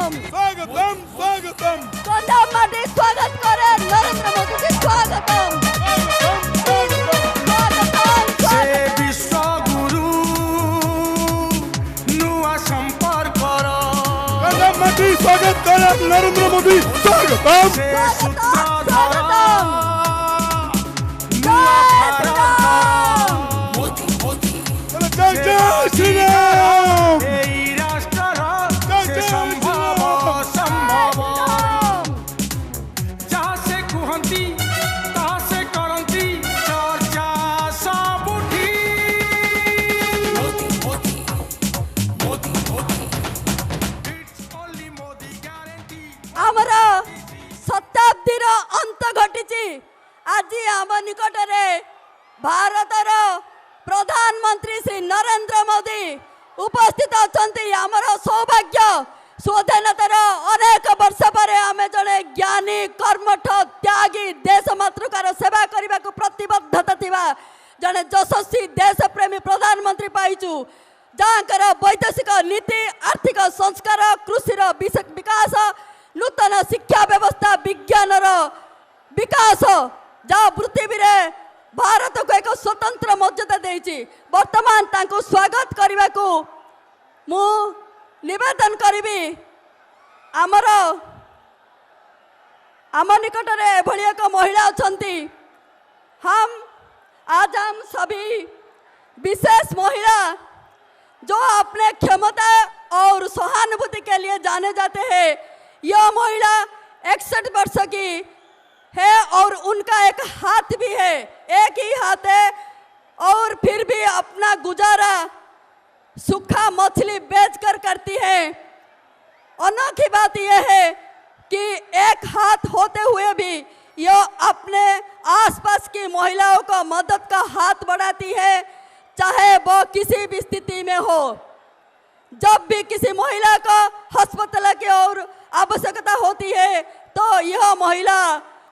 स्वागतम स्वागतम गंजामाटी स्वागत करे नरेंद्र मोदी जी स्वागतम से विश्व गुरु नुआ संपर्क गंजामाटी स्वागत करे नरेंद्र मोदी स्वागतम से सूत्रधर जय जय श्री राम राष्ट्र से संभव संभव जहाँ से कुहंती तहाँ से करंती चर्चा सबुठी It's only Modi guarantee आमर शताब्दीर अंत घटी आज आम निकटरे भारतर प्रधानमंत्री श्री नरेंद्र मोदी उपस्थित अच्छा आमर सौभाग्य स्वाधीनतार अनेक वर्ष पर आम जड़े ज्ञानी कर्मठ त्यागी देश मातृकार सेवा करने को प्रतिबद्धता थिबा जड़े यशस्वी देशप्रेमी प्रधानमंत्री पाइचु जहाँकर वैदेशिक नीति आर्थिक संस्कार कृषि विकास नूतन शिक्षा व्यवस्था विज्ञान विकास जहाँ पृथ्वी रे भारत को एक स्वतंत्र मर्यादा देछि वर्तमान तांको स्वागत करने को मु निवेदन करी आमर आम निकट में एभली एक महिला अछंती आज हम सभी विशेष महिला जो अपने क्षमता और सहानुभूति के लिए जाने जाते हैं यह महिला 61 वर्ष की है और उनका एक हाथ भी है एक ही हाथ है और फिर भी अपना गुजारा सूखा मछली बेचकर करती है। अनोखी बात यह है कि एक हाथ होते हुए भी यह अपने आसपास की महिलाओं को मदद का हाथ बढ़ाती है चाहे वो किसी भी स्थिति में हो। जब भी किसी महिला को अस्पताल की और आवश्यकता होती है तो यह महिला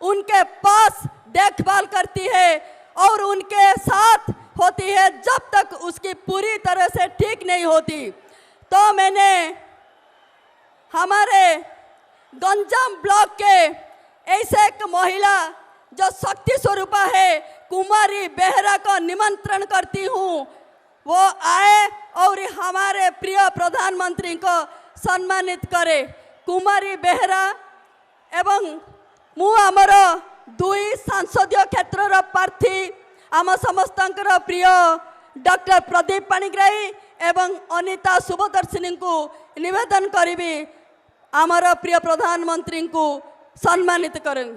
उनके पास देखभाल करती है और उनके साथ होती है जब तक उसकी पूरी तरह से ठीक नहीं होती। तो मैंने हमारे गंजाम ब्लॉक के ऐसे एक महिला जो शक्ति स्वरूपा है कुमारी बेहरा को निमंत्रण करती हूँ वो आए और हमारे प्रिय प्रधानमंत्री को सम्मानित करे। कुमारी बेहरा एवं मु आमर दुई संसदीय क्षेत्र प्रार्थी आम समस्त प्रिय डॉक्टर प्रदीप पाणिग्राही एवं अनिता शुभदर्शिनी को निवेदन करी आमर प्रिय प्रधानमंत्री को सम्मानित करें।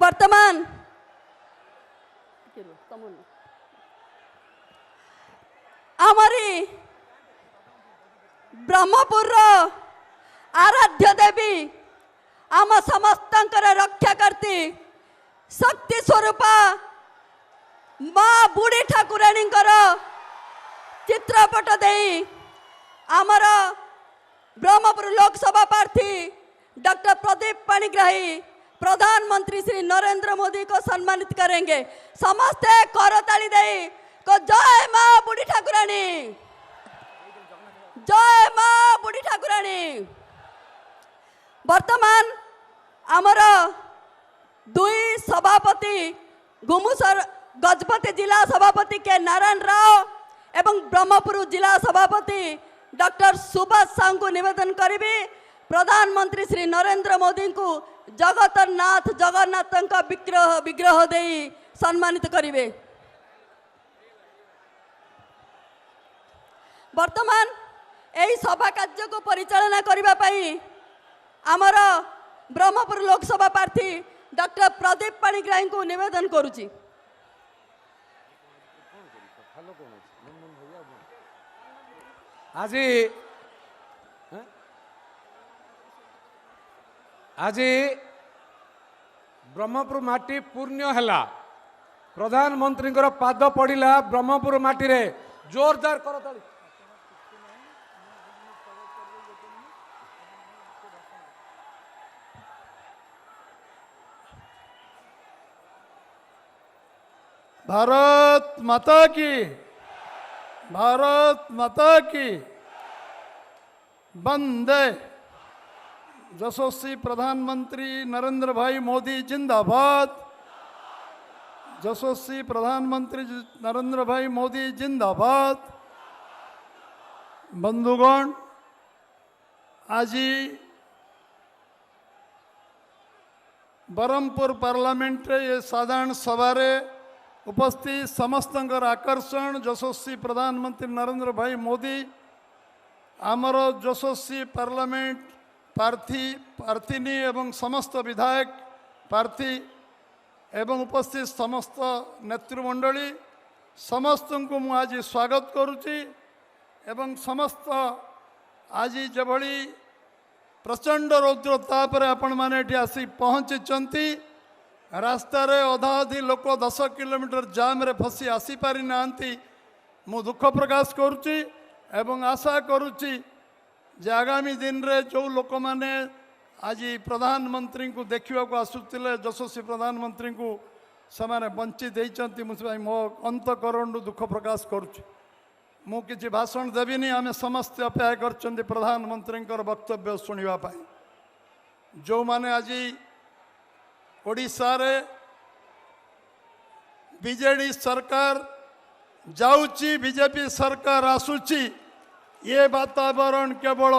वर्तमान आमरी ब्रह्मपुर आराध्य देवी आम समस्त रक्षा करती शक्ति स्वरूपा माँ बुढ़ी ठाकुराणी चित्रपट दे आमर ब्रह्मपुर लोकसभा प्रार्थी डॉक्टर प्रदीप पाणिग्राही प्रधानमंत्री श्री नरेंद्र मोदी को सम्मानित करेंगे। समस्ते करताली दे को जय माँ बुढ़ी ठाकुराणी जय माँ बुढ़ी ठाकुराणी। वर्तमान आमर दुई सभापति घुमुसर गजपति जिला सभापति के नारायण राव एवं ब्रह्मपुर जिला सभापति डॉक्टर सुभाष साहू को निवेदन करी प्रधानमंत्री श्री नरेंद्र मोदी को जगतनाथ जगन्नाथ विग्रह विग्रह दे सम्मानित करेंगे। वर्तमान यही सभा कार्य को परिचालना करने आमर ब्रह्मपुर लोकसभा प्रार्थी डॉक्टर प्रदीप पाणिग्राही को निवेदन करुची। आज ब्रह्मपुर माटी पुण्य है प्रधानमंत्री पाद पड़ा ब्रह्मपुर माटी रे जोरदार करो ताली। भारत माता की, भारत माता की। वंदे। यशस्वी प्रधानमंत्री नरेंद्र भाई मोदी जिंदाबाद। यशस्वी प्रधानमंत्री नरेंद्र भाई मोदी जिंदाबाद। बंधुगण, आज बरमपुर पार्लियामेंट ये साधारण सभारे उपस्थित समस्त आकर्षण यशस्वी प्रधानमंत्री नरेंद्र भाई मोदी आमर यशस्वी पार्लियामेंट प्रार्थी प्रार्थिनी एवं समस्त विधायक प्रार्थी एवं उपस्थित समस्त नेतृमंडली समस्त को मु आज स्वागत करुच्ची एवं समस्त आज जभली प्रचंड रौद्र तापर आपण माने आसी पहुँची रास्तार अधा अधी लोक 10 किलोमीटर जाम रे फसी आसी पारि नांती। मु दुख प्रकाश करुच्ची एवं आशा करुच्ची जे आगामी दिन रे जो लोक माने आज प्रधानमंत्री को देखा आसुले यशस्वी प्रधानमंत्री को से बंची देइचंती मुझे मो अंतकरण दुख प्रकाश करुच्ची। मु किसी भाषण देविनी आमे समस्त अपेक्षा करछंती प्रधानमंत्री वक्तव्य सुनिबा पाई। जो माने आज ओडिशा रे बीजेडी सरकार जाऊची बीजेपी सरकार आसुची ये वातावरण केवल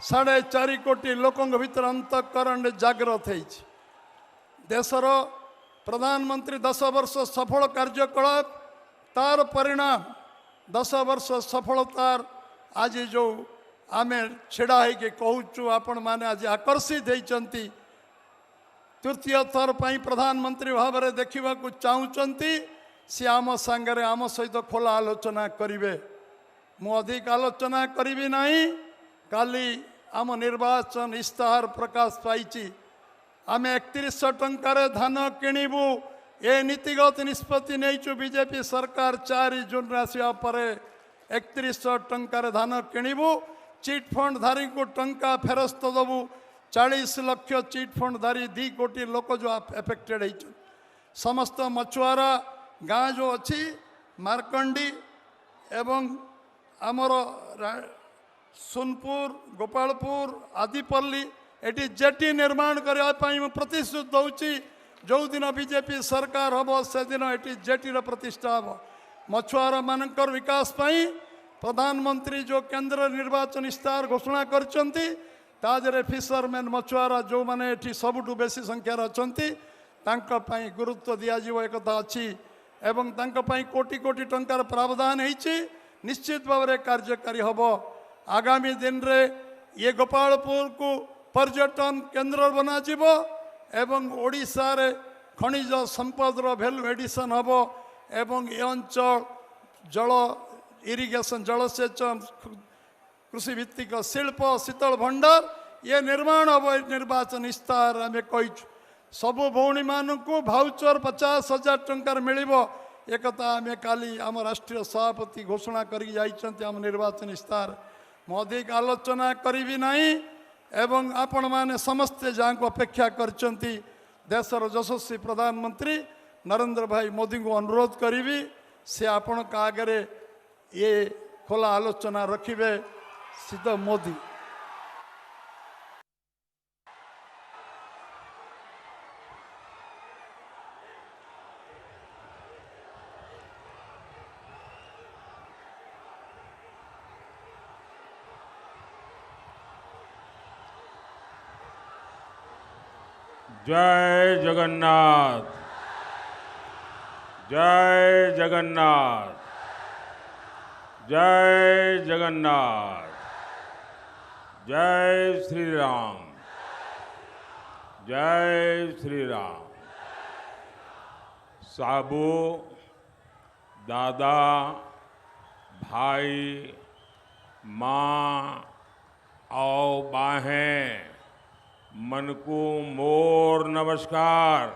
4.5 कोटी लोकों भीतर अंतकरण जागृत है। देशर प्रधानमंत्री 10 वर्ष सफल कार्यकलाप तार परिणाम 10 वर्ष सफलतार आज जो आमे छिड़ा है कहूँ आपण माने आज आकर्षित होती तृतीय थर पर प्रधानमंत्री भाव में देखा चाहूँगी सी आम सांगे आम सहित खोला आलोचना करेंगे। मु अधिक आलोचना करी ना काली आम निर्वाचन इस्ताहार प्रकाश पाई आम 3100 टंकार धान किणबू ये नीतिगत निष्पत्ति नहीं बीजेपी सरकार 4 जून आसवा पर 3100 टंकार धान किणबू चिट फंड धारी को टंका फेरस्त दबू 40 लाख चिट फंड धारी 2 कोटी लोक जो एफेक्टेड है समस्त मछुआरा गाँ जो अच्छी मारकंडी एवं आमर सोनपुर गोपालपुर आदिपल्ली एटी जेटी निर्माण करने प्रतिश्रुति दूची जो दिन बीजेपी सरकार हम से दिन ये जेटीर प्रतिष्ठा हम मछुआरा मानकर विकास पाई प्रधानमंत्री जो केंद्र निर्वाचन इस्ताहार घोषणा करछंती ताजरे फिशरमैन मछुआरा जो माने एठी सबुठु बेसी संख्यार अछंती तांका पई गुरुत्व दिया जीव एक कथा अछि एवं तांका पई कोटी कोटी टंकार प्रावधान होईछि निश्चित भाव में कार्यकारी हब। आगामी दिन रे ये गोपालपुर को पर्यटन केंद्र बना जीवो एवं ओडिशा रे खनिज संपदर भैल्यू एडिशन हब एवं ये अंचल जल इरिगेशन जलसेचन कृषि भित्तिक शिल्प शीतल भंडार ये निर्माण हम निर्वाचन इस्ताहार आम कही सबु भौणी मान को भाउचर 50,000 टंकार मिल एक आम काली आम राष्ट्रीय सभापति घोषणा कर निर्वाचन इस्ताहार मु अधिक आलोचना करी ना एवं आपण मैंने समस्ते जहाँ को अपेक्षा करछंती देशर यशस्वी प्रधानमंत्री नरेंद्र भाई मोदी को अनुरोध करी से आपण का आगे ये खोला आलोचना रखिबे सीधा मोदी। जय जगन्नाथ, जय जगन्नाथ, जय जगन्नाथ, जय श्री राम, जय श्री राम। साबू, दादा, भाई, माँ और बाहें, मन को मोर नमस्कार।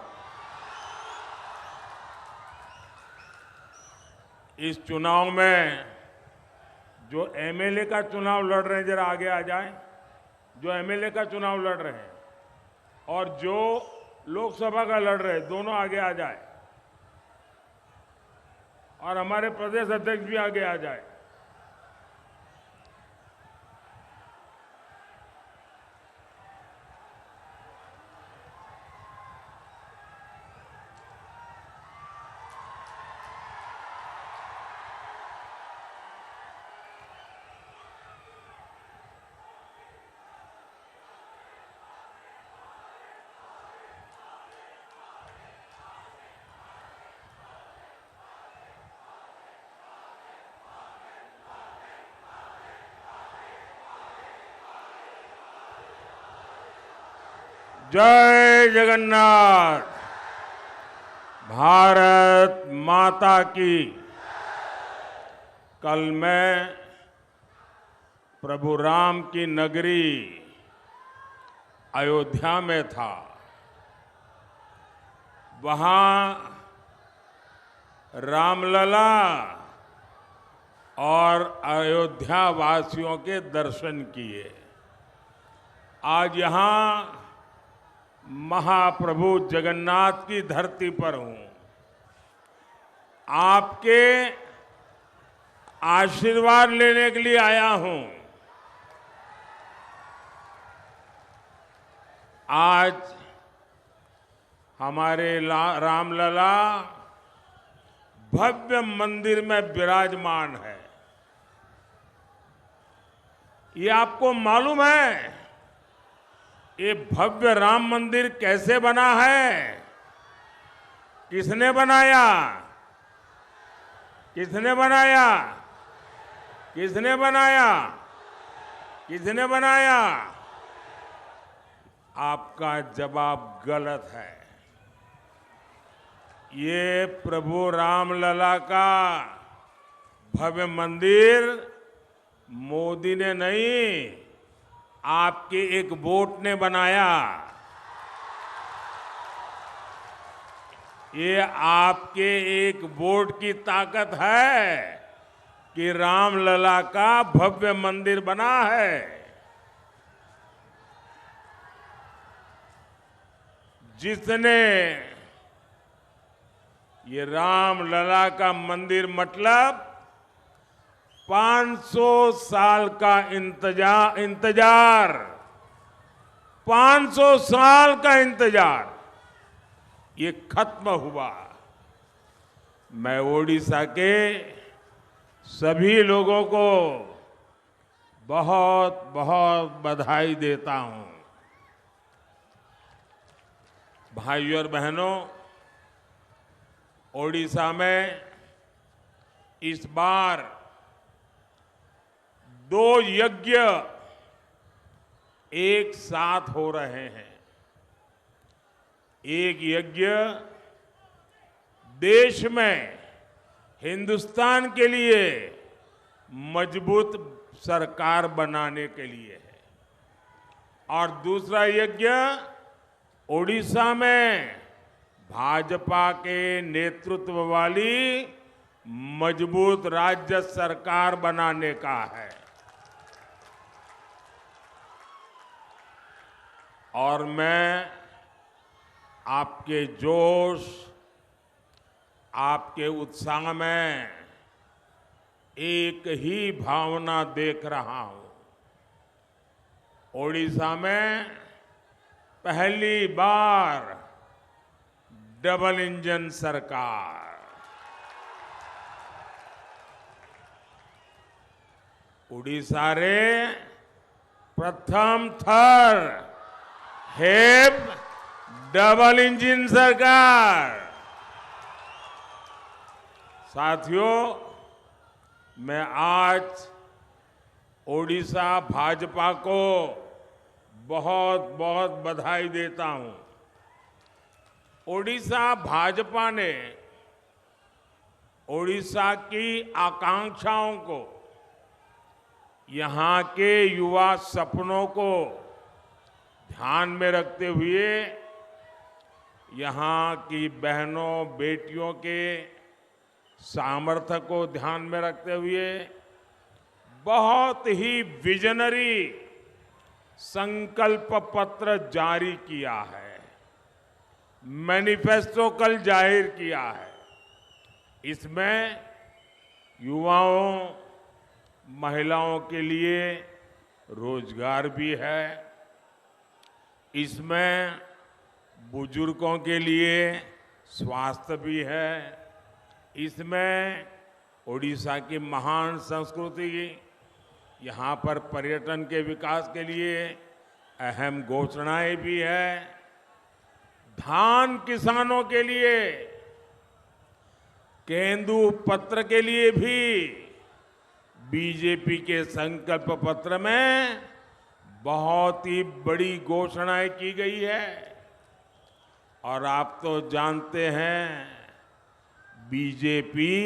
इस चुनाव में जो एमएलए का चुनाव लड़ रहे हैं जरा आगे आ जाएं। जो एमएलए का चुनाव लड़ रहे हैं और जो लोकसभा का लड़ रहे हैं दोनों आगे आ जाए और हमारे प्रदेश अध्यक्ष भी आगे आ जाए। जय जगन्नाथ। भारत माता की। कल मैं प्रभु राम की नगरी अयोध्या में था। वहां रामलला और अयोध्या वासियों के दर्शन किए। आज यहां महाप्रभु जगन्नाथ की धरती पर हूं। आपके आशीर्वाद लेने के लिए आया हूं। आज हमारे रामलला भव्य मंदिर में विराजमान है। ये आपको मालूम है ये भव्य राम मंदिर कैसे बना है? किसने बनाया? किसने बनाया? किसने बनाया? किसने बनाया? आपका जवाब गलत है। ये प्रभु रामलला का भव्य मंदिर मोदी ने नहीं, आपके एक वोट ने बनाया। ये आपके एक वोट की ताकत है कि रामलला का भव्य मंदिर बना है। जिसने ये रामलला का मंदिर मतलब 500 साल का इंतजार 500 साल का इंतजार ये खत्म हुआ। मैं ओडिशा के सभी लोगों को बहुत बहुत बधाई देता हूं। भाइयों और बहनों, ओडिशा में इस बार 2 यज्ञ एक साथ हो रहे हैं। एक यज्ञ देश में हिंदुस्तान के लिए मजबूत सरकार बनाने के लिए है और दूसरा यज्ञ ओडिशा में भाजपा के नेतृत्व वाली मजबूत राज्य सरकार बनाने का है। और मैं आपके जोश, आपके उत्साह में एक ही भावना देख रहा हूं। ओडिशा में पहली बार डबल इंजन सरकार। ओडिशा रे प्रथम थर हेब डबल इंजन सरकार। साथियों, मैं आज ओडिशा भाजपा को बहुत बहुत बधाई देता हूं। ओडिशा भाजपा ने ओडिशा की आकांक्षाओं को, यहां के युवा सपनों को ध्यान में रखते हुए, यहां की बहनों बेटियों के सामर्थ्य को ध्यान में रखते हुए बहुत ही विजनरी संकल्प पत्र जारी किया है, मैनिफेस्टो कल जाहिर किया है। इसमें युवाओं, महिलाओं के लिए रोजगार भी है, इसमें बुजुर्गों के लिए स्वास्थ्य भी है, इसमें ओडिशा की महान संस्कृति, यहाँ पर पर्यटन के विकास के लिए अहम घोषणाएं भी है। धान किसानों के लिए, केंदु पत्र के लिए भी बीजेपी के संकल्प पत्र में बहुत ही बड़ी घोषणाएं की गई है। और आप तो जानते हैं, बीजेपी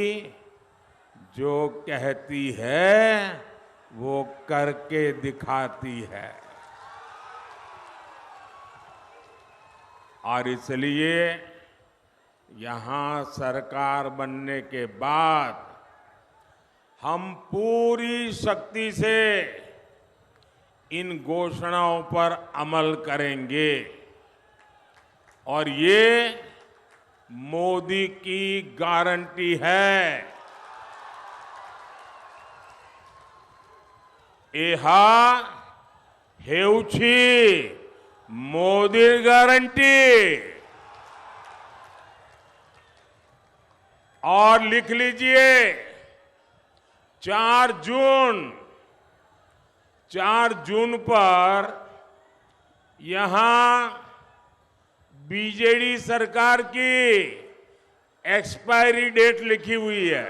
जो कहती है वो करके दिखाती है। और इसलिए यहां सरकार बनने के बाद हम पूरी शक्ति से इन घोषणाओं पर अमल करेंगे। और ये मोदी की गारंटी है। एहा हेउछि मोदी गारंटी। और लिख लीजिए, 4 जून पर यहां बीजेडी सरकार की एक्सपायरी डेट लिखी हुई है।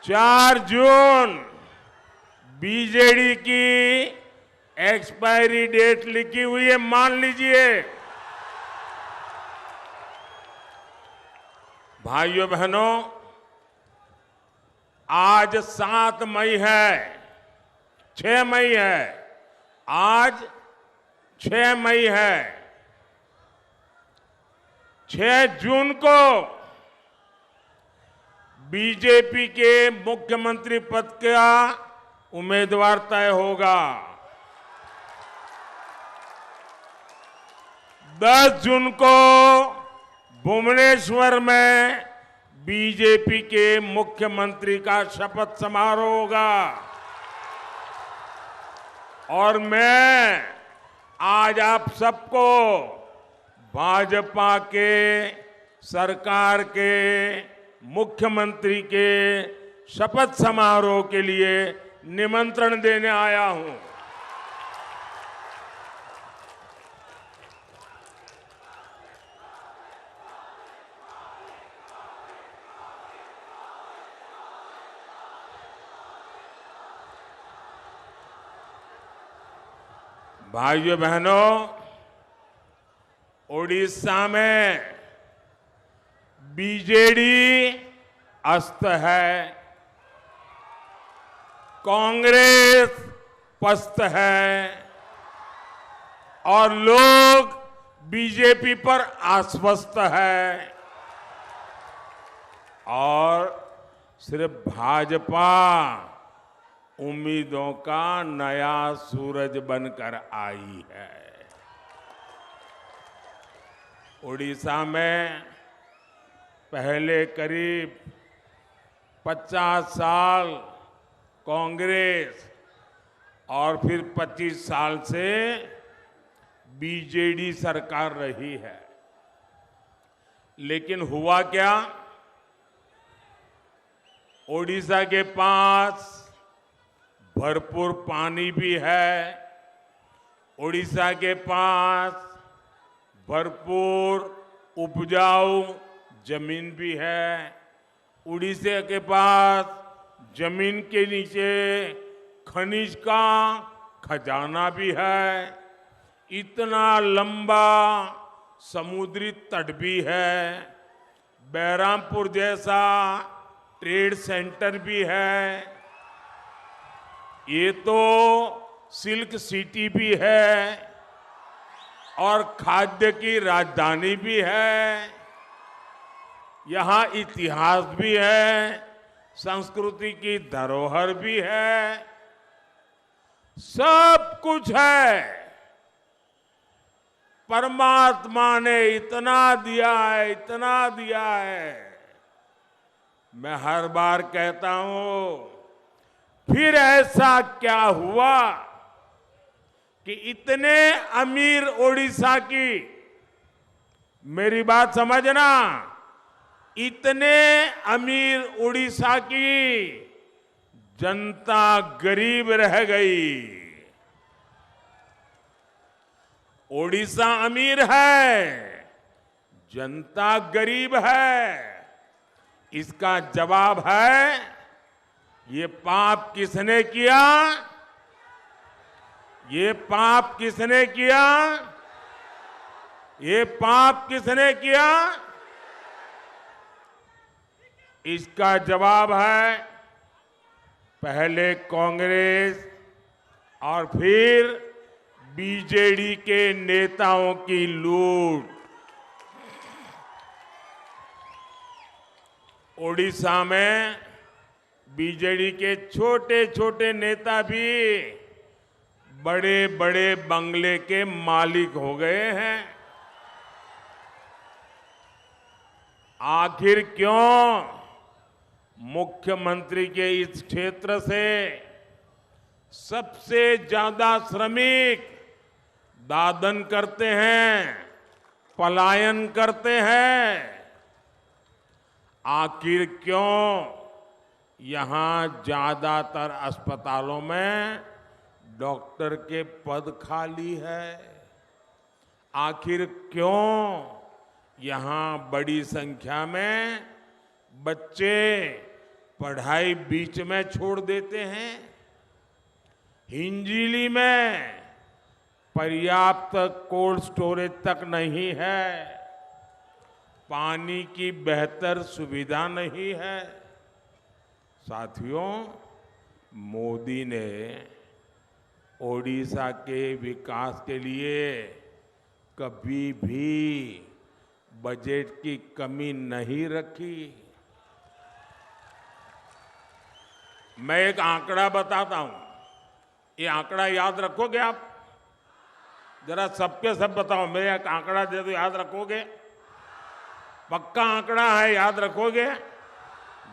चार जून बीजेडी की एक्सपायरी डेट लिखी हुई है, मान लीजिए। भाइयों बहनों, आज 7 मई है, 6 मई है, आज 6 मई है। 6 जून को बीजेपी के मुख्यमंत्री पद का उम्मीदवार तय होगा। 10 जून को भुवनेश्वर में बीजेपी के मुख्यमंत्री का शपथ समारोह होगा। और मैं आज आप सबको भाजपा के सरकार के मुख्यमंत्री के शपथ समारोह के लिए निमंत्रण देने आया हूं। भाइयों बहनों, ओडिशा में बीजेडी अस्त है, कांग्रेस पस्त है और लोग बीजेपी पर आश्वस्त है। और सिर्फ भाजपा उम्मीदों का नया सूरज बनकर आई है। ओडिशा में पहले करीब 50 साल कांग्रेस और फिर 25 साल से बीजेडी सरकार रही है। लेकिन हुआ क्या? ओडिशा के पास भरपूर पानी भी है, ओडिशा के पास भरपूर उपजाऊ जमीन भी है, उड़ीसा के पास जमीन के नीचे खनिज का खजाना भी है, इतना लंबा समुद्री तट भी है। बहरामपुर जैसा ट्रेड सेंटर भी है, ये तो सिल्क सिटी भी है और खाद्य की राजधानी भी है। यहाँ इतिहास भी है, संस्कृति की धरोहर भी है, सब कुछ है। परमात्मा ने इतना दिया है, इतना दिया है। मैं हर बार कहता हूं, फिर ऐसा क्या हुआ कि इतने अमीर ओडिशा की, मेरी बात समझना, इतने अमीर उड़ीसा की जनता गरीब रह गई। ओडिशा अमीर है, जनता गरीब है। इसका जवाब है, ये पाप किसने किया? ये पाप किसने किया? ये पाप किसने किया? इसका जवाब है, पहले कांग्रेस और फिर बीजेडी के नेताओं की लूट। ओडिशा में बीजेडी के छोटे छोटे नेता भी बड़े बड़े बंगले के मालिक हो गए हैं। आखिर क्यों? मुख्यमंत्री के इस क्षेत्र से सबसे ज्यादा श्रमिक दादन करते हैं, पलायन करते हैं। आखिर क्यों? यहां ज्यादातर अस्पतालों में डॉक्टर के पद खाली है। आखिर क्यों? यहां बड़ी संख्या में बच्चे पढ़ाई बीच में छोड़ देते हैं। हिंजीली में पर्याप्त कोल्ड स्टोरेज तक नहीं है, पानी की बेहतर सुविधा नहीं है। साथियों, मोदी ने ओडिशा के विकास के लिए कभी भी बजट की कमी नहीं रखी। मैं एक आंकड़ा बताता हूं, ये आंकड़ा याद रखोगे आप? जरा सबके सब बताओ, मैं एक आंकड़ा दे दो, याद रखोगे? पक्का आंकड़ा है, याद रखोगे?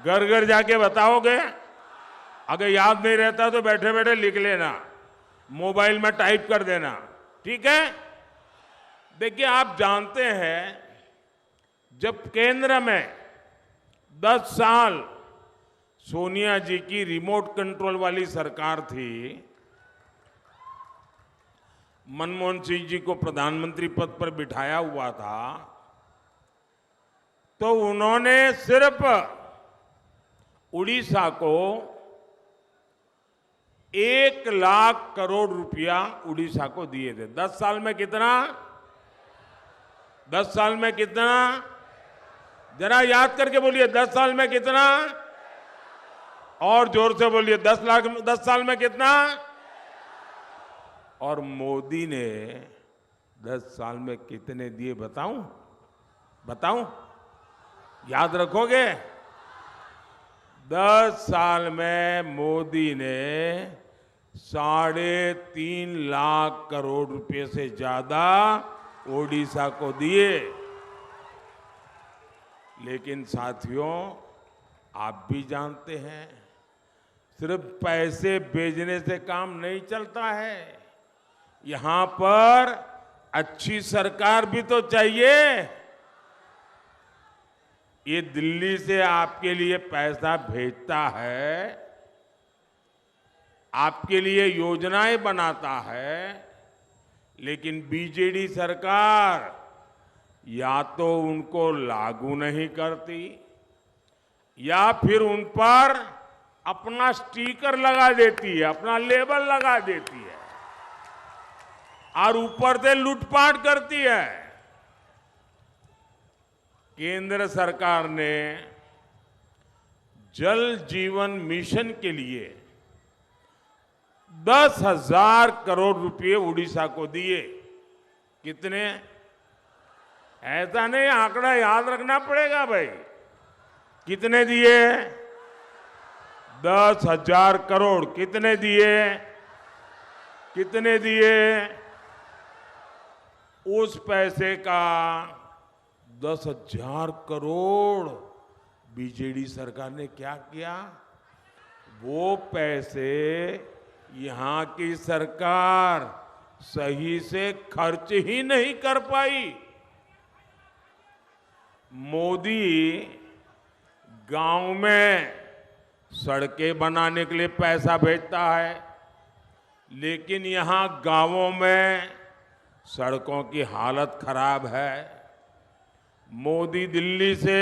घर घर जाके बताओगे? अगर याद नहीं रहता तो बैठे बैठे लिख लेना, मोबाइल में टाइप कर देना, ठीक है? देखिए, आप जानते हैं, जब केंद्र में 10 साल सोनिया जी की रिमोट कंट्रोल वाली सरकार थी, मनमोहन सिंह जी को प्रधानमंत्री पद पर बिठाया हुआ था, तो उन्होंने सिर्फ उड़ीसा को 1 लाख करोड़ रुपया उड़ीसा को दिए थे। 10 साल में कितना? 10 साल में कितना? जरा याद करके बोलिए, 10 साल में कितना? और जोर से बोलिए, 10 साल में कितना? और मोदी ने 10 साल में कितने दिए बताऊं? बताऊं? याद रखोगे? 10 साल में मोदी ने 3.5 लाख करोड़ रुपए से ज्यादा ओडिशा को दिए। लेकिन साथियों, आप भी जानते हैं, सिर्फ पैसे भेजने से काम नहीं चलता है। यहां पर अच्छी सरकार भी तो चाहिए। ये दिल्ली से आपके लिए पैसा भेजता है, आपके लिए योजनाएं बनाता है, लेकिन बीजेडी सरकार या तो उनको लागू नहीं करती या फिर उन पर अपना स्टिकर लगा देती है, अपना लेबल लगा देती है और ऊपर से लूटपाट करती है। केंद्र सरकार ने जल जीवन मिशन के लिए 10,000 करोड़ रुपए उड़ीसा को दिए। कितने? ऐसा नहीं, आंकड़ा याद रखना पड़ेगा भाई। कितने दिए? 10,000 करोड़। कितने दिए? कितने दिए? उस पैसे का 10,000 करोड़ बीजेडी सरकार ने क्या किया? वो पैसे यहां की सरकार सही से खर्च ही नहीं कर पाई। मोदी गांव में सड़कें बनाने के लिए पैसा भेजता है, लेकिन यहां गांवों में सड़कों की हालत खराब है। मोदी दिल्ली से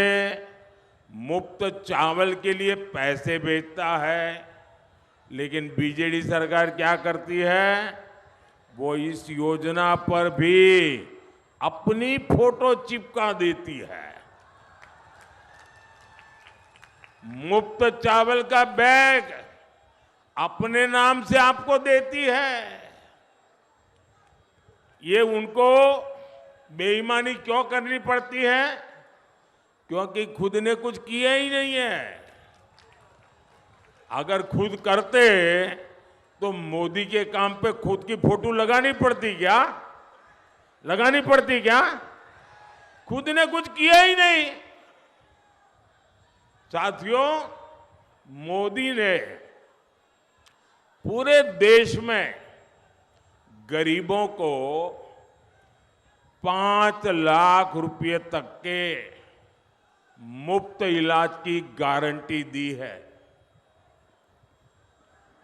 मुफ्त चावल के लिए पैसे भेजता है, लेकिन बीजेडी सरकार क्या करती है? वो इस योजना पर भी अपनी फोटो चिपका देती है। मुफ्त चावल का बैग अपने नाम से आपको देती है। ये उनको बेईमानी क्यों करनी पड़ती है? क्योंकि खुद ने कुछ किया ही नहीं है। अगर खुद करते तो मोदी के काम पे खुद की फोटो लगानी पड़ती क्या? लगानी पड़ती क्या? खुद ने कुछ किया ही नहीं। साथियों, मोदी ने पूरे देश में गरीबों को 5 लाख रुपए तक के मुफ्त इलाज की गारंटी दी है।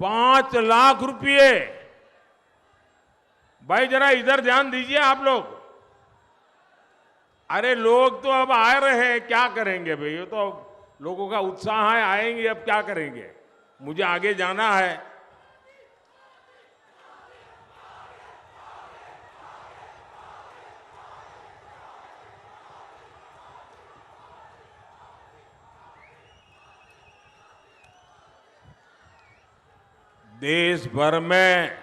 5 लाख रुपए। भाई जरा इधर ध्यान दीजिए आप लोग। अरे लोग तो अब आ रहे हैं, क्या करेंगे भाई? ये तो लोगों का उत्साह है, आएंगे, अब क्या करेंगे? मुझे आगे जाना है। देश भर में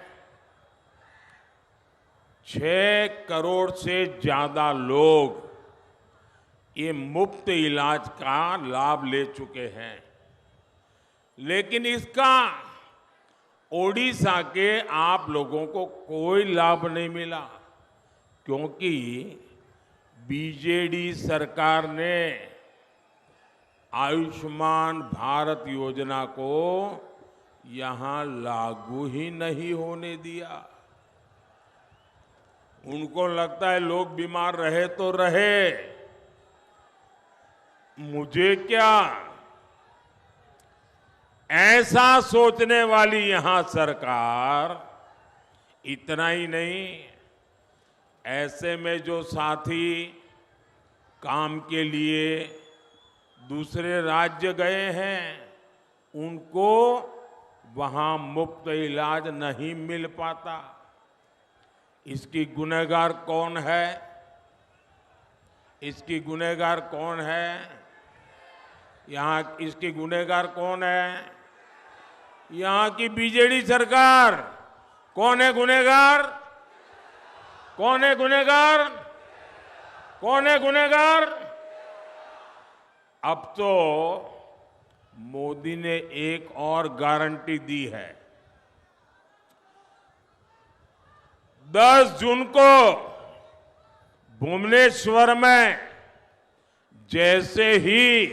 6 करोड़ से ज्यादा लोग ये मुफ्त इलाज का लाभ ले चुके हैं, लेकिन इसका ओडिशा के आप लोगों को कोई लाभ नहीं मिला, क्योंकि बीजेडी सरकार ने आयुष्मान भारत योजना को यहां लागू ही नहीं होने दिया। उनको लगता है लोग बीमार रहे तो रहे, मुझे क्या। ऐसा सोचने वाली यहां सरकार। इतना ही नहीं, ऐसे में जो साथी काम के लिए दूसरे राज्य गए हैं, उनको वहां मुफ्त इलाज नहीं मिल पाता। इसकी गुनहगार कौन है? इसकी गुनहगार कौन है? यहां इसकी गुनहगार कौन है? यहां की बीजेडी सरकार। कौन है गुनहगार? कौन है गुनहगार? कौन है गुनहगार? अब तो मोदी ने एक और गारंटी दी है। 10 जून को भुवनेश्वर में जैसे ही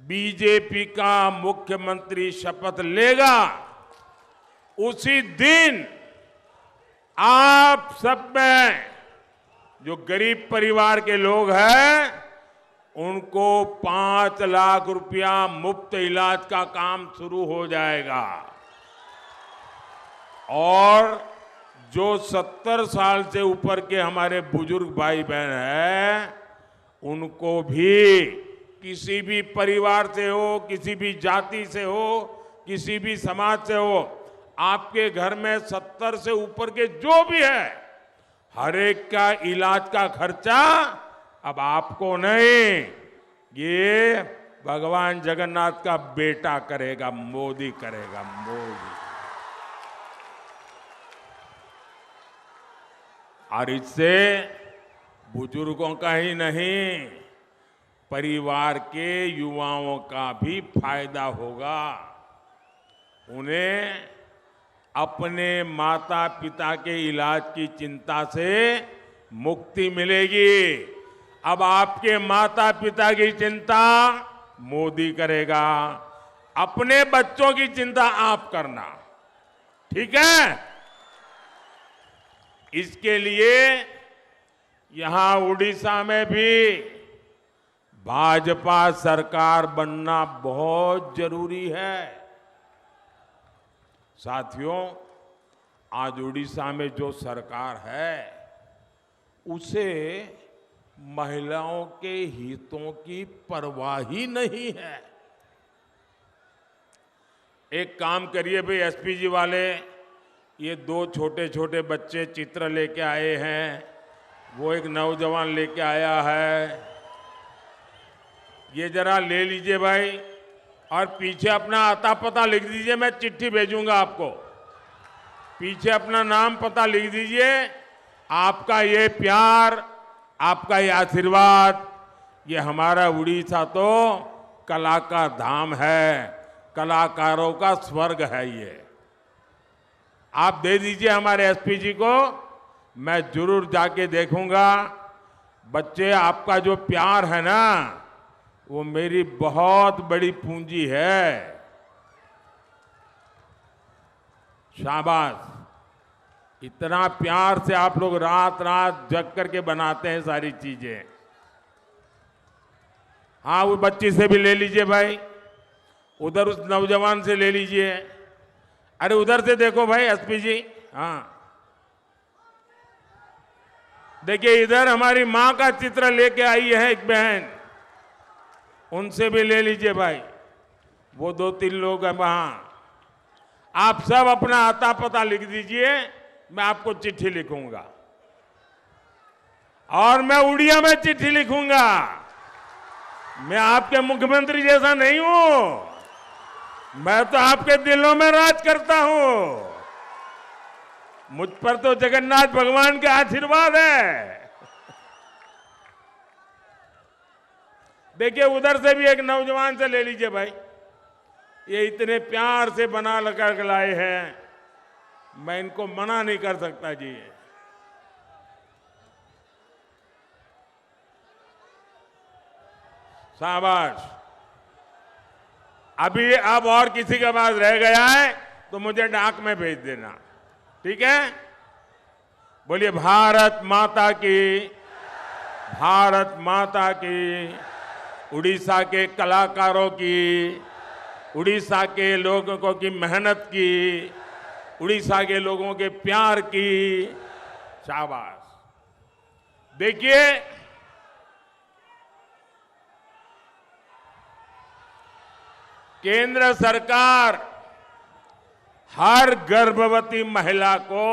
बीजेपी का मुख्यमंत्री शपथ लेगा, उसी दिन आप सब में जो गरीब परिवार के लोग हैं, उनको 5 लाख रुपया मुफ्त इलाज का काम शुरू हो जाएगा। और जो 70 साल से ऊपर के हमारे बुजुर्ग भाई बहन हैं, उनको भी, किसी भी परिवार से हो, किसी भी जाति से हो, किसी भी समाज से हो, आपके घर में 70 से ऊपर के जो भी है, हर एक का इलाज का खर्चा अब आपको नहीं, ये भगवान जगन्नाथ का बेटा करेगा, मोदी करेगा, मोदी। और इससे बुजुर्गों का ही नहीं, परिवार के युवाओं का भी फायदा होगा। उन्हें अपने माता पिता के इलाज की चिंता से मुक्ति मिलेगी। अब आपके माता पिता की चिंता मोदी करेगा, अपने बच्चों की चिंता आप करना, ठीक है? इसके लिए यहां उड़ीसा में भी भाजपा सरकार बनना बहुत जरूरी है। साथियों, आज उड़ीसा में जो सरकार है उसे महिलाओं के हितों की परवाह ही नहीं है। एक काम करिए भाई, एसपी जी वाले, ये दो छोटे छोटे बच्चे चित्र लेके आए हैं, वो एक नौजवान लेके आया है, ये जरा ले लीजिए भाई, और पीछे अपना आता पता लिख दीजिए, मैं चिट्ठी भेजूंगा आपको। पीछे अपना नाम पता लिख दीजिए। आपका ये प्यार, आपका ये आशीर्वाद, ये हमारा उड़ीसा तो कला का धाम है, कलाकारों का स्वर्ग है। ये आप दे दीजिए हमारे एसपी जी को, मैं जरूर जाके देखूंगा। बच्चे, आपका जो प्यार है ना, वो मेरी बहुत बड़ी पूंजी है। शाबाश, इतना प्यार से आप लोग रात रात जग करके बनाते हैं सारी चीजें। हाँ, वो बच्ची से भी ले लीजिए भाई, उधर उस नौजवान से ले लीजिए। अरे उधर से देखो भाई एसपी जी, हाँ देखिए, इधर हमारी मां का चित्र लेके आई है एक बहन, उनसे भी ले लीजिए भाई। वो 2-3 लोग हैं वहां। आप सब अपना आता पता लिख दीजिए, मैं आपको चिट्ठी लिखूंगा, और मैं उड़िया में चिट्ठी लिखूंगा। मैं आपके मुख्यमंत्री जैसा नहीं हूं, मैं तो आपके दिलों में राज करता हूं। मुझ पर तो जगन्नाथ भगवान का आशीर्वाद है। देखिए, उधर से भी एक नौजवान से ले लीजिए भाई, ये इतने प्यार से बना लगा के लाए हैं, मैं इनको मना नहीं कर सकता जी। शाबाश। अभी अब और किसी के पास रह गया है तो मुझे डाक में भेज देना, ठीक है? बोलिए भारत माता की, भारत माता की। उड़ीसा के कलाकारों की, उड़ीसा के लोगों की मेहनत की, उड़ीसा के लोगों के प्यार की। शाबाश। देखिए, केंद्र सरकार हर गर्भवती महिला को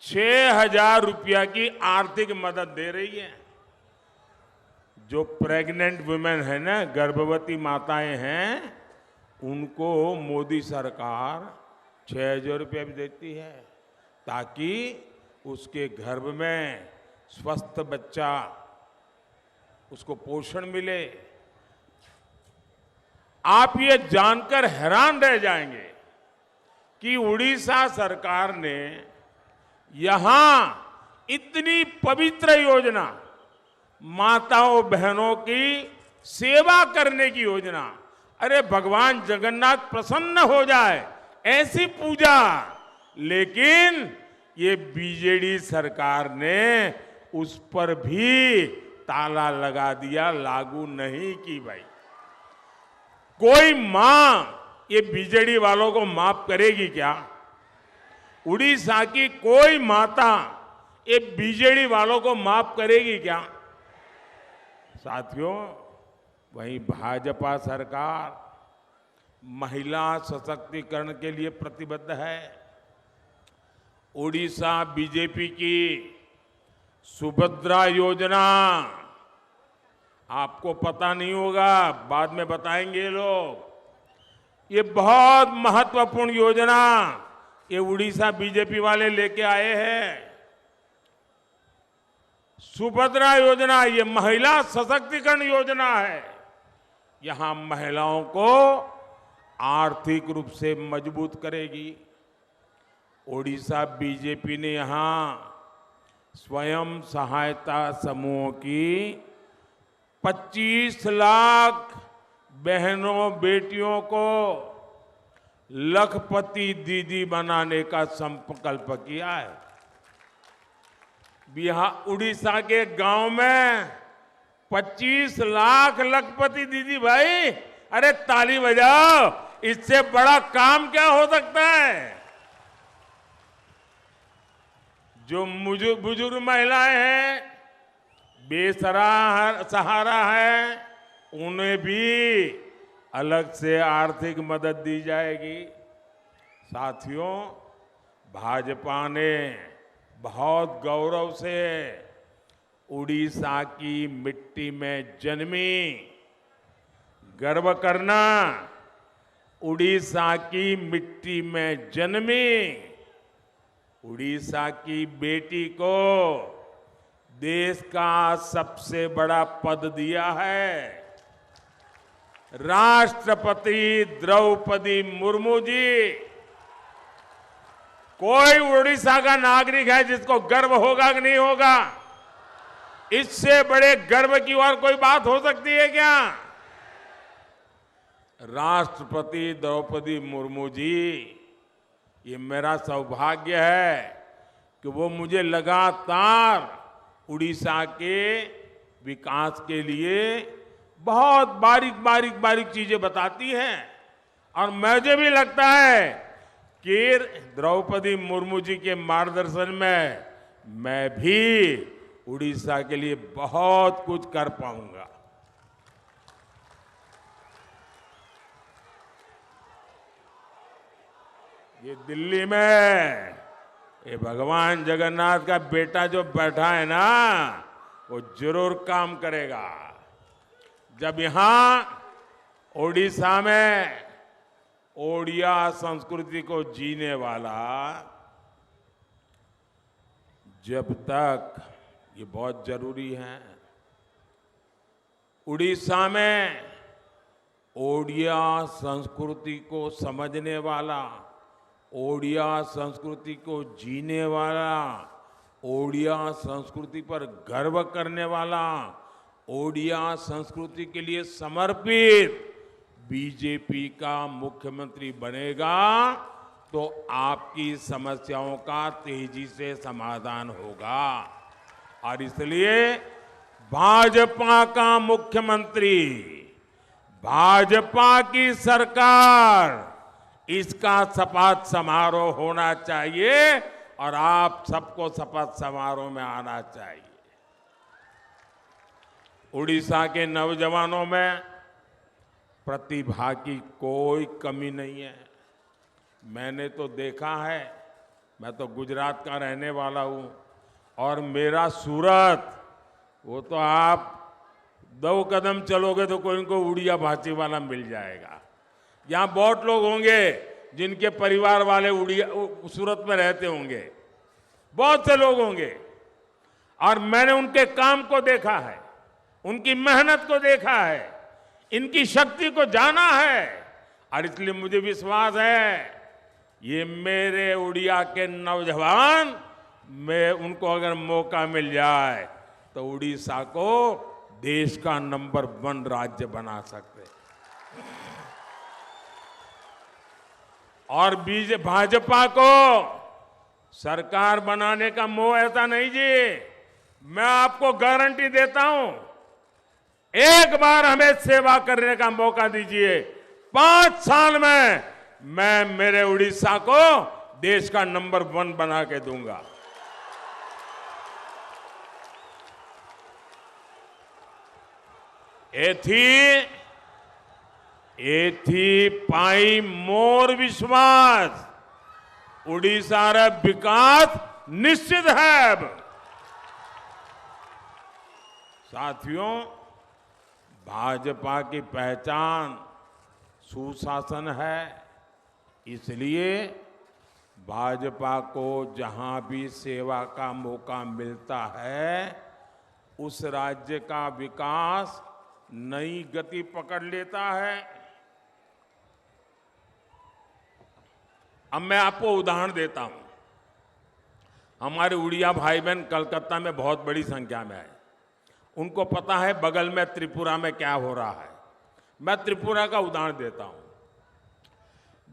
6,000 रुपया की आर्थिक मदद दे रही है। जो प्रेग्नेंट वुमेन है ना, गर्भवती माताएं हैं, उनको मोदी सरकार 6,000 रुपया भी देती है, ताकि उसके गर्भ में स्वस्थ बच्चा, उसको पोषण मिले। आप ये जानकर हैरान रह जाएंगे कि उड़ीसा सरकार ने यहां इतनी पवित्र योजना, माताओं बहनों की सेवा करने की योजना, अरे भगवान जगन्नाथ प्रसन्न हो जाए ऐसी पूजा, लेकिन ये बीजेडी सरकार ने उस पर भी ताला लगा दिया, लागू नहीं की भाई। कोई मां ये बीजेडी वालों को माफ करेगी क्या? उड़ीसा की कोई माता ये बीजेडी वालों को माफ करेगी क्या? साथियों, वहीं भाजपा सरकार महिला सशक्तिकरण के लिए प्रतिबद्ध है। उड़ीसा बीजेपी की सुभद्रा योजना, आपको पता नहीं होगा, बाद में बताएंगे ये लोग। ये बहुत महत्वपूर्ण योजना ये उड़ीसा बीजेपी वाले लेके आए हैं। सुभद्रा योजना ये महिला सशक्तिकरण योजना है। यहां महिलाओं को आर्थिक रूप से मजबूत करेगी। ओडिशा बीजेपी ने यहां स्वयं सहायता समूहों की 25 लाख बहनों बेटियों को लखपति दीदी बनाने का संकल्प किया है। बिहार उड़ीसा के गांव में 25 लाख लखपति दीदी। भाई अरे ताली बजाओ, इससे बड़ा काम क्या हो सकता है। जो बुजुर्ग महिलाएं हैं, बेसहारा है, उन्हें भी अलग से आर्थिक मदद दी जाएगी। साथियों, भाजपा ने बहुत गौरव से उड़ीसा की मिट्टी में जन्मी, गर्व करना, उड़ीसा की मिट्टी में जन्मी उड़ीसा की बेटी को देश का सबसे बड़ा पद दिया है। राष्ट्रपति द्रौपदी मुर्मू जी, कोई उड़ीसा का नागरिक है जिसको गर्व होगा कि नहीं होगा? इससे बड़े गर्व की और कोई बात हो सकती है क्या? राष्ट्रपति द्रौपदी मुर्मू जी, ये मेरा सौभाग्य है कि वो मुझे लगातार उड़ीसा के विकास के लिए बहुत बारीक चीजें बताती हैं। और मुझे भी लगता है कि द्रौपदी मुर्मू जी के मार्गदर्शन में मैं भी उड़ीसा के लिए बहुत कुछ कर पाऊंगा। ये दिल्ली में ये भगवान जगन्नाथ का बेटा जो बैठा है ना, वो जरूर काम करेगा। जब यहां ओडिशा में ओडिया संस्कृति को जीने वाला, जब तक ये बहुत जरूरी है, उड़ीसा में ओडिया संस्कृति को समझने वाला, ओडिया संस्कृति को जीने वाला, ओडिया संस्कृति पर गर्व करने वाला, ओडिया संस्कृति के लिए समर्पित बीजेपी का मुख्यमंत्री बनेगा तो आपकी समस्याओं का तेजी से समाधान होगा। और इसलिए भाजपा का मुख्यमंत्री, भाजपा की सरकार, इसका शपथ समारोह होना चाहिए और आप सबको शपथ समारोह में आना चाहिए। उड़ीसा के नौजवानों में प्रतिभा की कोई कमी नहीं है। मैंने तो देखा है, मैं तो गुजरात का रहने वाला हूं और मेरा सूरत, वो तो आप 2 कदम चलोगे तो कोई इनको उड़िया भाषी वाला मिल जाएगा। यहां बहुत लोग होंगे जिनके परिवार वाले उड़िया सूरत में रहते होंगे, बहुत से लोग होंगे, और मैंने उनके काम को देखा है, उनकी मेहनत को देखा है, इनकी शक्ति को जाना है। और इसलिए मुझे विश्वास है ये मेरे उड़िया के नौजवान, मैं उनको अगर मौका मिल जाए तो उड़ीसा को देश का नंबर 1 राज्य बना सकते हैं। और भाजपा को सरकार बनाने का मोह ऐसा नहीं जी, मैं आपको गारंटी देता हूं, एक बार हमें सेवा करने का मौका दीजिए, 5 साल में मैं मेरे उड़ीसा को देश का नंबर 1 बना के दूंगा। एथी पाई मोर विश्वास, उड़ीसा रे विकास निश्चित है। साथियों, भाजपा की पहचान सुशासन है। इसलिए भाजपा को जहां भी सेवा का मौका मिलता है, उस राज्य का विकास नई गति पकड़ लेता है। अब मैं आपको उदाहरण देता हूं। हमारे उड़िया भाई बहन कलकत्ता में बहुत बड़ी संख्या में है। उनको पता है बगल में त्रिपुरा में क्या हो रहा है। मैं त्रिपुरा का उदाहरण देता हूं।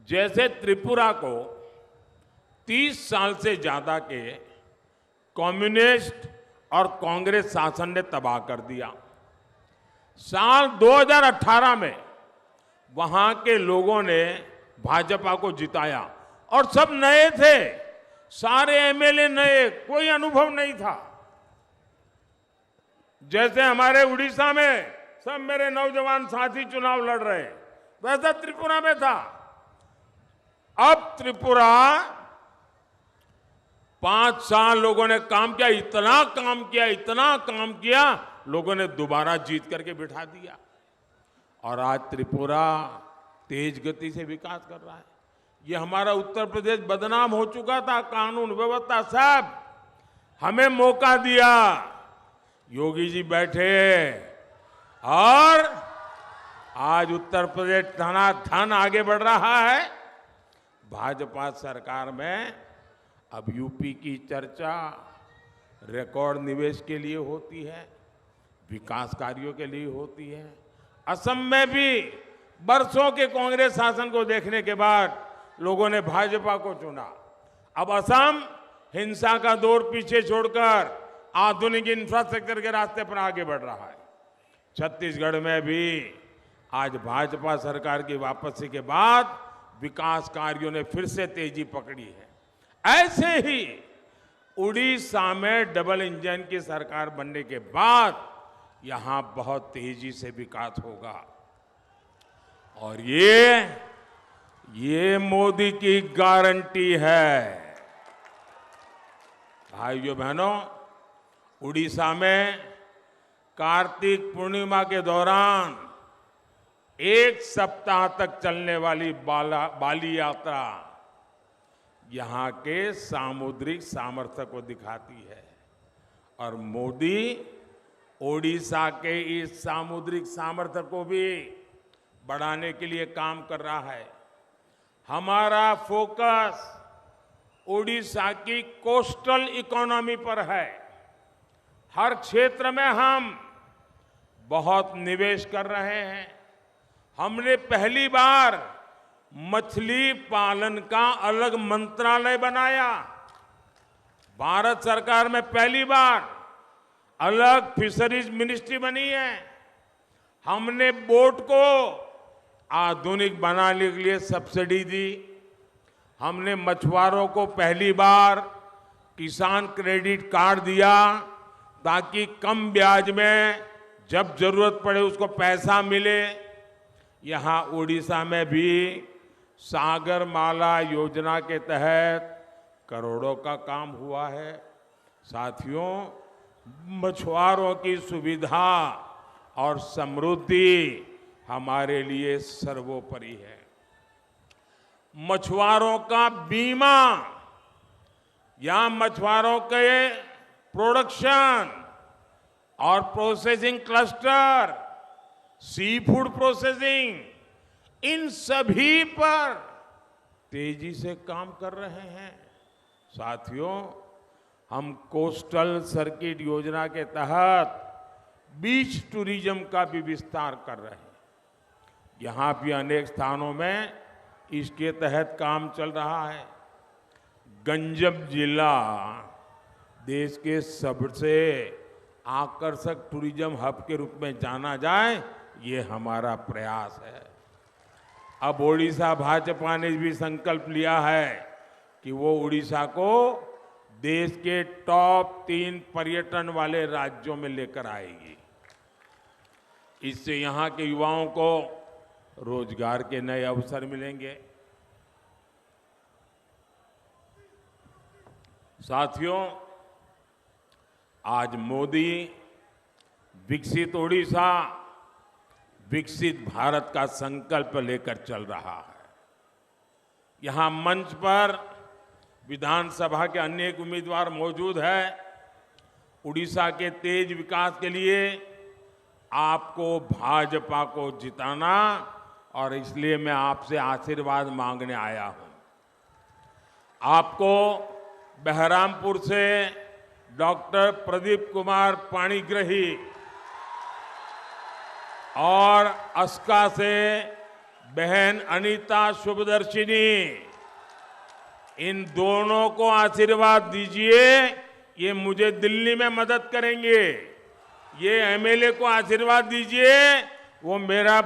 जैसे त्रिपुरा को 30 साल से ज्यादा के कम्युनिस्ट और कांग्रेस शासन ने तबाह कर दिया। साल 2018 में वहां के लोगों ने भाजपा को जिताया और सब नए थे, सारे एमएलए नए, कोई अनुभव नहीं था। जैसे हमारे उड़ीसा में सब मेरे नौजवान साथी चुनाव लड़ रहे हैं, वैसा त्रिपुरा में था। अब त्रिपुरा 5 साल लोगों ने काम किया, इतना काम किया, लोगों ने दोबारा जीत करके बिठा दिया और आज त्रिपुरा तेज गति से विकास कर रहा है। ये हमारा उत्तर प्रदेश बदनाम हो चुका था, कानून व्यवस्था सब। हमें मौका दिया, योगी जी बैठे और आज उत्तर प्रदेश धनाधन आगे बढ़ रहा है। भाजपा सरकार में अब यूपी की चर्चा रिकॉर्ड निवेश के लिए होती है, विकास कार्यों के लिए होती है। असम में भी बरसों के कांग्रेस शासन को देखने के बाद लोगों ने भाजपा को चुना। अब असम हिंसा का दौर पीछे छोड़कर आधुनिक इंफ्रास्ट्रक्चर के रास्ते पर आगे बढ़ रहा है। छत्तीसगढ़ में भी आज भाजपा सरकार की वापसी के बाद विकास कार्यों ने फिर से तेजी पकड़ी है। ऐसे ही उड़ीसा में डबल इंजन की सरकार बनने के बाद यहां बहुत तेजी से विकास होगा और ये मोदी की गारंटी है। भाइयों बहनों, उड़ीसा में कार्तिक पूर्णिमा के दौरान 1 सप्ताह तक चलने वाली बाली यात्रा यहां के सामुद्रिक सामर्थ्य को दिखाती है और मोदी ओडिशा के इस सामुद्रिक सामर्थ्य को भी बढ़ाने के लिए काम कर रहा है। हमारा फोकस ओडिशा की कोस्टल इकोनॉमी पर है। हर क्षेत्र में हम बहुत निवेश कर रहे हैं। हमने पहली बार मछली पालन का अलग मंत्रालय बनाया। भारत सरकार में पहली बार अलग फिशरीज मिनिस्ट्री बनी है। हमने बोट को आधुनिक बनाने के लिए सब्सिडी दी। हमने मछुआरों को पहली बार किसान क्रेडिट कार्ड दिया ताकि कम ब्याज में जब जरूरत पड़े उसको पैसा मिले। यहाँ उड़ीसा में भी सागरमाला योजना के तहत करोड़ों का काम हुआ है। साथियों, मछुआरों की सुविधा और समृद्धि हमारे लिए सर्वोपरि है। मछुआरों का बीमा या मछुआरों के प्रोडक्शन और processing cluster, sea food processing, इन सभी पर तेजी से काम कर रहे हैं। साथियों, हम कोस्टल सर्किट योजना के तहत बीच टूरिज्म का भी विस्तार कर रहे हैं। यहाँ भी अनेक स्थानों में इसके तहत काम चल रहा है। गंजम जिला देश के सबसे आकर्षक टूरिज्म हब के रूप में जाना जाए, ये हमारा प्रयास है। अब ओडिशा भाजपा ने भी संकल्प लिया है कि वो उड़ीसा को देश के टॉप 3 पर्यटन वाले राज्यों में लेकर आएगी। इससे यहाँ के युवाओं को रोजगार के नए अवसर मिलेंगे। साथियों, आज मोदी विकसित ओडिशा, विकसित भारत का संकल्प लेकर चल रहा है। यहां मंच पर विधानसभा के अन्य एक उम्मीदवार मौजूद है। उड़ीसा के तेज विकास के लिए आपको भाजपा को जिताना, और इसलिए मैं आपसे आशीर्वाद मांगने आया हूं। आपको बहरामपुर से डॉक्टर प्रदीप कुमार पाणिग्राही और अस्का से बहन अनीता शुभदर्शिनी, इन दोनों को आशीर्वाद दीजिए। ये मुझे दिल्ली में मदद करेंगे। ये एमएलए को आशीर्वाद दीजिए, वो मेरा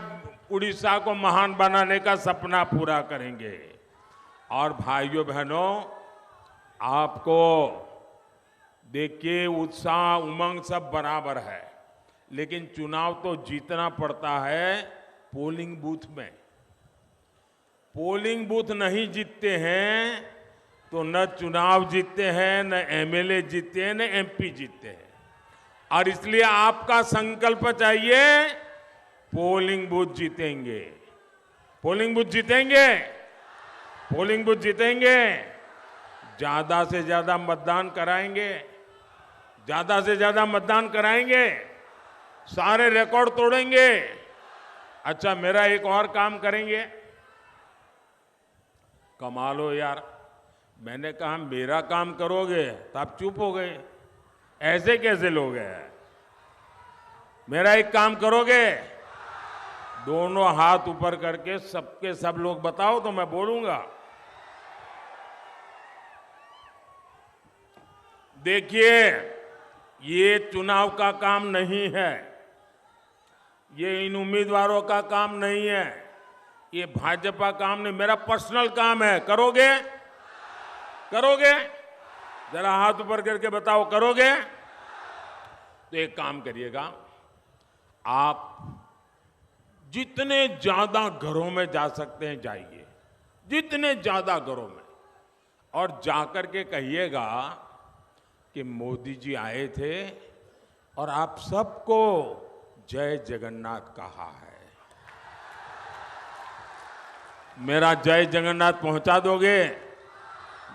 उड़ीसा को महान बनाने का सपना पूरा करेंगे। और भाइयों बहनों, आपको देखिए उत्साह उमंग सब बराबर है, लेकिन चुनाव तो जीतना पड़ता है पोलिंग बूथ में। पोलिंग बूथ नहीं जीतते हैं तो न चुनाव जीतते हैं, न एमएलए जीतते हैं, न एमपी जीतते हैं। और इसलिए आपका संकल्प चाहिए, पोलिंग बूथ जीतेंगे, पोलिंग बूथ जीतेंगे, पोलिंग बूथ जीतेंगे। ज्यादा से ज्यादा मतदान कराएंगे, ज्यादा से ज्यादा मतदान कराएंगे, सारे रिकॉर्ड तोड़ेंगे। अच्छा, मेरा एक और काम करेंगे। कमाल हो यार, मैंने कहा मेरा काम करोगे तो आप चुप हो गए। ऐसे कैसे लोग हैं? मेरा एक काम करोगे? दोनों हाथ ऊपर करके सबके सब लोग बताओ तो मैं बोलूंगा। देखिए, ये चुनाव का काम नहीं है, ये इन उम्मीदवारों का काम नहीं है, ये भाजपा काम नहीं, मेरा पर्सनल काम है। करोगे? करोगे? जरा हाथ ऊपर करके बताओ, करोगे? तो एक काम करिएगा, आप जितने ज्यादा घरों में जा सकते हैं जाइए, जितने ज्यादा घरों में, और जाकर के कहिएगा कि मोदी जी आए थे और आप सबको जय जगन्नाथ कहा है। मेरा जय जगन्नाथ पहुंचा दोगे?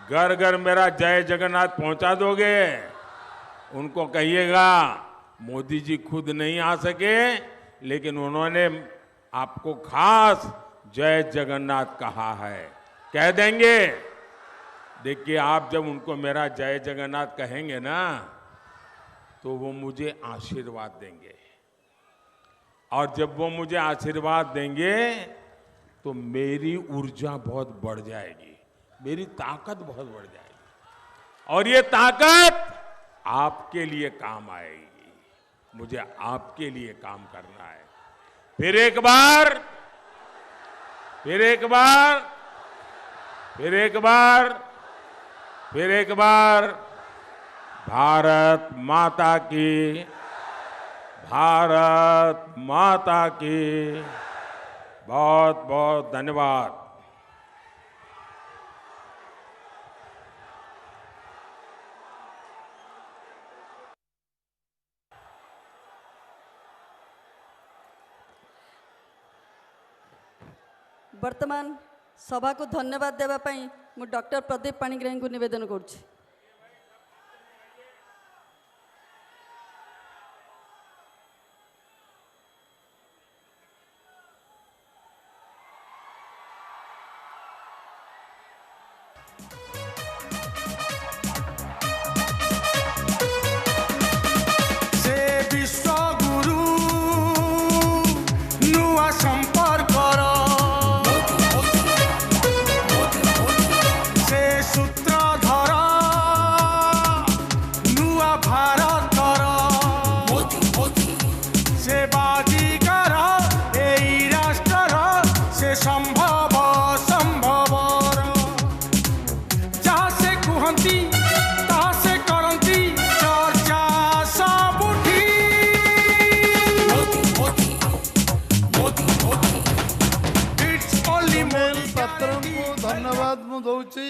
घर घर मेरा जय जगन्नाथ पहुंचा दोगे? उनको कहिएगा मोदी जी खुद नहीं आ सके, लेकिन उन्होंने आपको खास जय जगन्नाथ कहा है। कह देंगे? देखिए, आप जब उनको मेरा जय जगन्नाथ कहेंगे ना, तो वो मुझे आशीर्वाद देंगे, और जब वो मुझे आशीर्वाद देंगे तो मेरी ऊर्जा बहुत बढ़ जाएगी, मेरी ताकत बहुत बढ़ जाएगी, और ये ताकत आपके लिए काम आएगी। मुझे आपके लिए काम करना है। फिर एक बार, फिर एक बार, फिर एक बार, फिर एक बार, भारत माता की, भारत माता की। बहुत बहुत धन्यवाद। वर्तमान सभा को धन्यवाद देवा पई मु डॉक्टर प्रदीप पाणिग्राही को निवेदन करुछि। से विश्वगुरु नुआ संपर्कर से सूत्रधर नुआ भारतर से बाजीगर एई राष्ट्र से संभव संभवर जहाँ से कुहंती तहाँ से करंती चर्चा सबुठी इट्स ओनली मेल पत्र को धन्यवाद मु दौची।